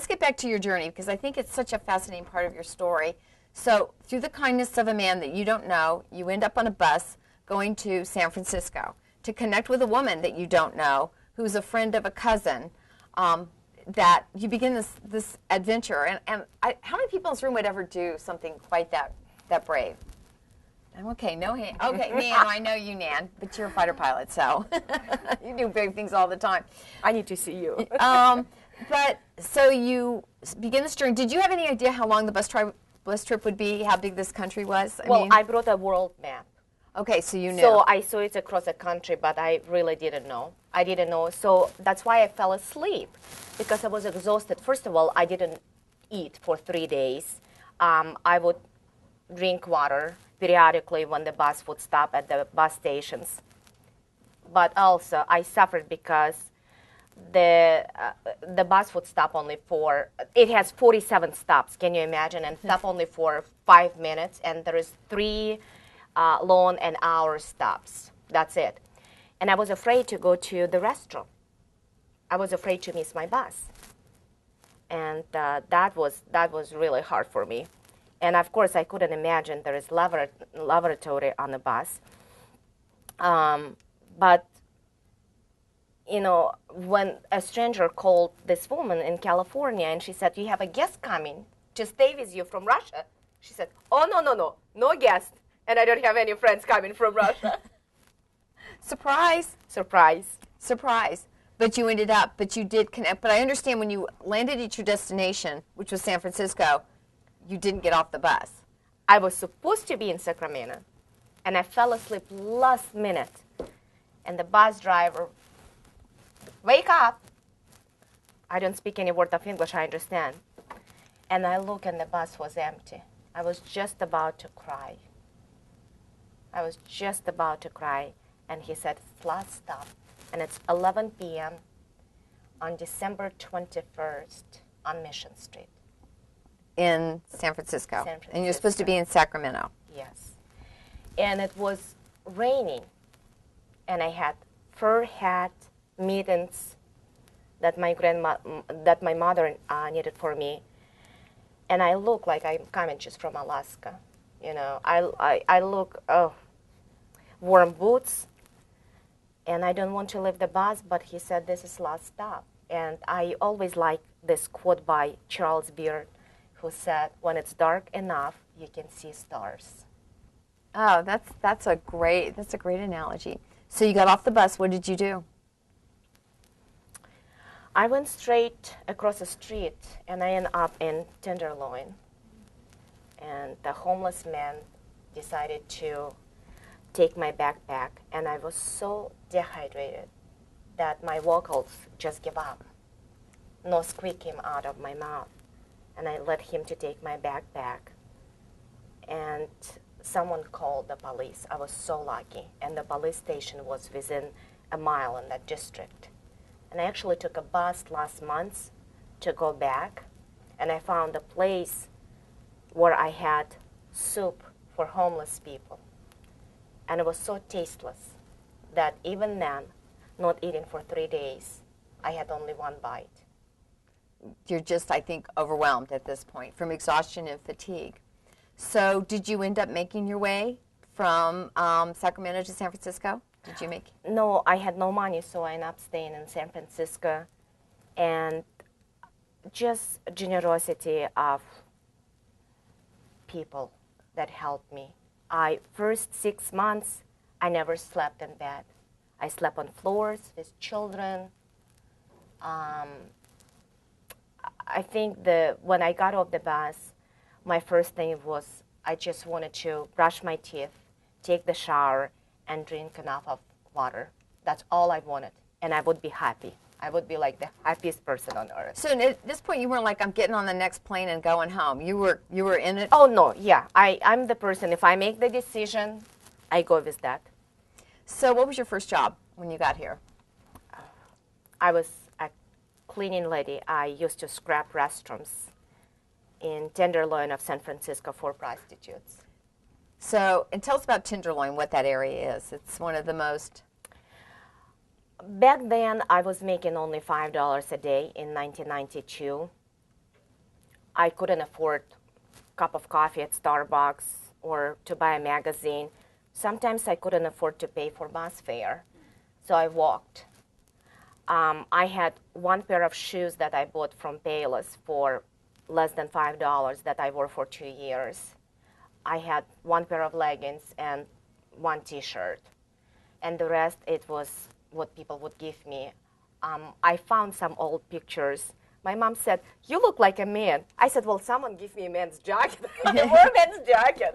get back to your journey because I think it's such a fascinating part of your story. So through the kindness of a man that you don't know, you end up on a bus going to San Francisco to connect with a woman that you don't know who's a friend of a cousin, that you begin this adventure. And how many people in this room would ever do something quite that brave? Okay, no hand. Okay, Nan, I know you, Nan, but you're a fighter pilot, so you do big things all the time. I need to see you. But so you begin this journey. Did you have any idea how long the bus trip would be? How big this country was? I brought a world map. Okay, so you knew. So I saw it across the country, but I really didn't know. I didn't know. So that's why I fell asleep, because I was exhausted. First of all, I didn't eat for 3 days. I would drink water periodically when the bus would stop at the bus stations. But also, I suffered because the bus would stop only for, it has 47 stops, can you imagine, and stop only for 5 minutes, and there is 3 long and hour stops. That's it. And I was afraid to go to the restroom. I was afraid to miss my bus. And that was really hard for me. And of course, I couldn't imagine there is lavatory on the bus. But, you know, when a stranger called this woman in California and she said, "You have a guest coming to stay with you from Russia." She said, "Oh, no guest. And I don't have any friends coming from Russia." Surprise. Surprise. Surprise. But you did connect. But I understand when you landed at your destination, which was San Francisco, you didn't get off the bus. I was supposed to be in Sacramento, and I fell asleep last minute. And the bus driver, "Wake up." I don't speak any word of English, I understand. And I look, and the bus was empty. I was just about to cry. I was just about to cry. And he said, "It's last stop." And it's 11 p.m. on December 21st on Mission Street. In San Francisco. San Francisco. And you're supposed to be in Sacramento. Yes. And it was raining. And I had fur hat, mittens that my mother needed for me. And I look like I'm coming just from Alaska. You know, I look, warm boots. And I don't want to leave the bus, but he said, "This is last stop." And I always like this quote by Charles Beard, who said, "When it's dark enough, you can see stars." Oh, that's a great analogy. So you got off the bus. What did you do? I went straight across the street, and I ended up in Tenderloin. And the homeless man decided to take my backpack, and I was so dehydrated that my vocals just gave up. No squeak came out of my mouth. And I let him to take my backpack. And someone called the police. I was so lucky. And the police station was within a mile in that district. And I actually took a bus last month to go back. And I found a place where I had soup for homeless people. And it was so tasteless that even then, not eating for 3 days, I had only 1 bite. You're just, I think, overwhelmed at this point from exhaustion and fatigue. So did you end up making your way from Sacramento to San Francisco? Did you make it? No, I had no money, so I ended up staying in San Francisco. And just generosity of people that helped me. First 6 months, I never slept in bed. I slept on floors with children. I think when I got off the bus, my first thing was I just wanted to brush my teeth, take the shower, and drink enough of water. That's all I wanted, and I would be happy. I would be like the happiest person on earth. So at this point, you weren't like, "I'm getting on the next plane and going home." You were in it? Oh, no, yeah. I'm the person, if I make the decision, I go with that. So what was your first job when you got here? I was a cleaning lady. I used to scrap restrooms in Tenderloin of San Francisco for prostitutes. So, and tell us about Tenderloin, what that area is. It's one of the most... Back then, I was making only $5 a day in 1992. I couldn't afford a cup of coffee at Starbucks or to buy a magazine. Sometimes I couldn't afford to pay for bus fare, so I walked. I had one pair of shoes that I bought from Payless for less than $5 that I wore for 2 years. I had one pair of leggings and one T-shirt, and the rest, it was what people would give me. I found some old pictures. My mom said, "You look like a man." I said, "Well, someone give me a man's jacket." I wore a man's jacket.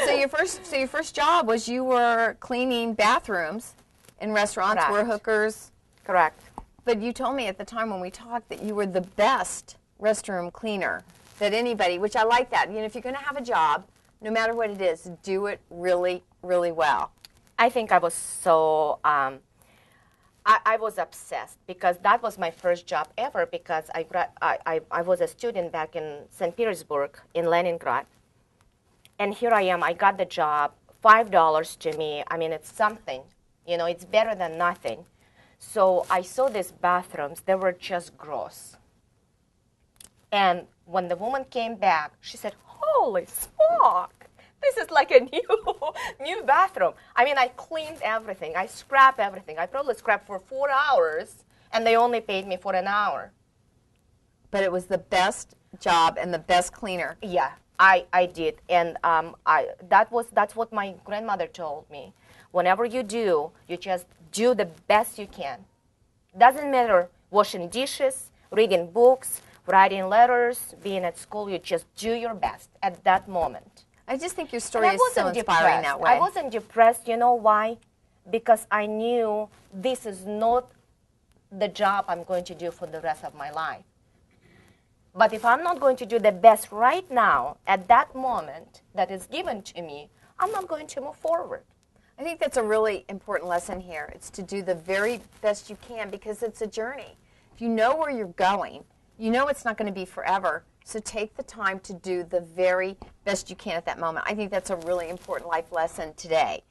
So your first job was you were cleaning bathrooms in restaurants. Correct. Were hookers. Correct. But you told me at the time when we talked that you were the best restroom cleaner that anybody, which I like that. You know, if you're going to have a job, no matter what it is, do it really, really well. I think I was so, I was obsessed because that was my first job ever because I was a student back in St. Petersburg, in Leningrad. And here I am, I got the job, $5 to me. I mean, it's something, you know, it's better than nothing. So I saw these bathrooms, they were just gross. And when the woman came back, she said, "Holy smoke, this is like a new bathroom." I mean, I cleaned everything, I scrapped everything. I probably scrapped for 4 hours, and they only paid me for an hour. But it was the best job and the best cleaner. Yeah, I did, and that's what my grandmother told me. Whenever you do, you just do the best you can. Doesn't matter washing dishes, reading books, writing letters, being at school, you just do your best at that moment. I just think your story is so inspiring that way. I wasn't depressed, you know why? Because I knew this is not the job I'm going to do for the rest of my life. But if I'm not going to do the best right now, at that moment that is given to me, I'm not going to move forward. I think that's a really important lesson here. It's to do the very best you can because it's a journey. If you know where you're going, you know it's not going to be forever. So take the time to do the very best you can at that moment. I think that's a really important life lesson today.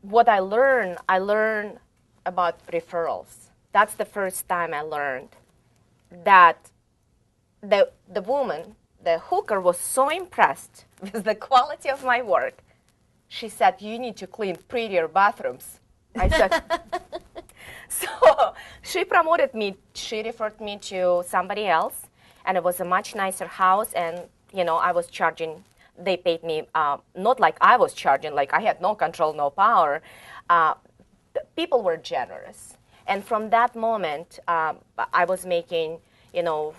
What I learned about referrals. That's the first time I learned that the woman, the hooker, was so impressed with the quality of my work. She said, "You need to clean prettier bathrooms." I said, so she promoted me. She referred me to somebody else, and it was a much nicer house. And, you know, I was charging, they paid me, not like I was charging, like I had no control, no power. People were generous. And from that moment, I was making, you know,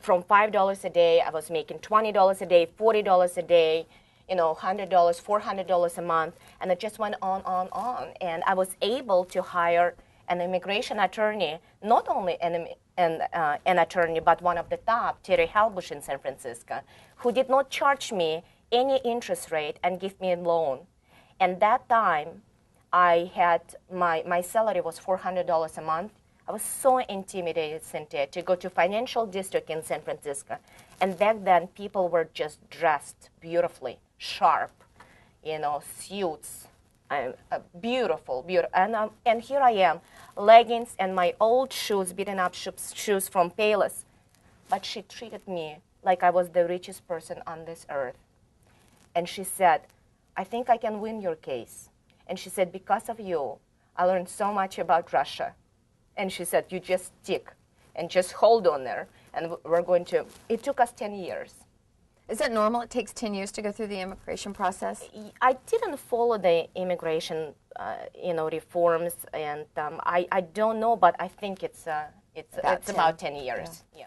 from $5 a day, I was making $20 a day, $40 a day, you know, $100, $400 a month, and it just went on. And I was able to hire an immigration attorney, not only an attorney, but one of the top, Terry Halbush in San Francisco, who did not charge me any interest rate and give me a loan. And that time, I had, my salary was $400 a month. I was so intimidated, Cynthia, to go to financial district in San Francisco. And back then, people were just dressed beautifully, sharp, you know, suits, beautiful. And here I am, leggings and my old shoes, beaten up shoes from Payless. But she treated me like I was the richest person on this earth. And she said, "I think I can win your case." And she said, "Because of you, I learned so much about Russia." And she said, "You just stick and just hold on there. And we're going to," it took us 10 years. Is that normal? It takes 10 years to go through the immigration process? I didn't follow the immigration, you know, reforms, and I don't know, but I think it's about 10 years. Yeah.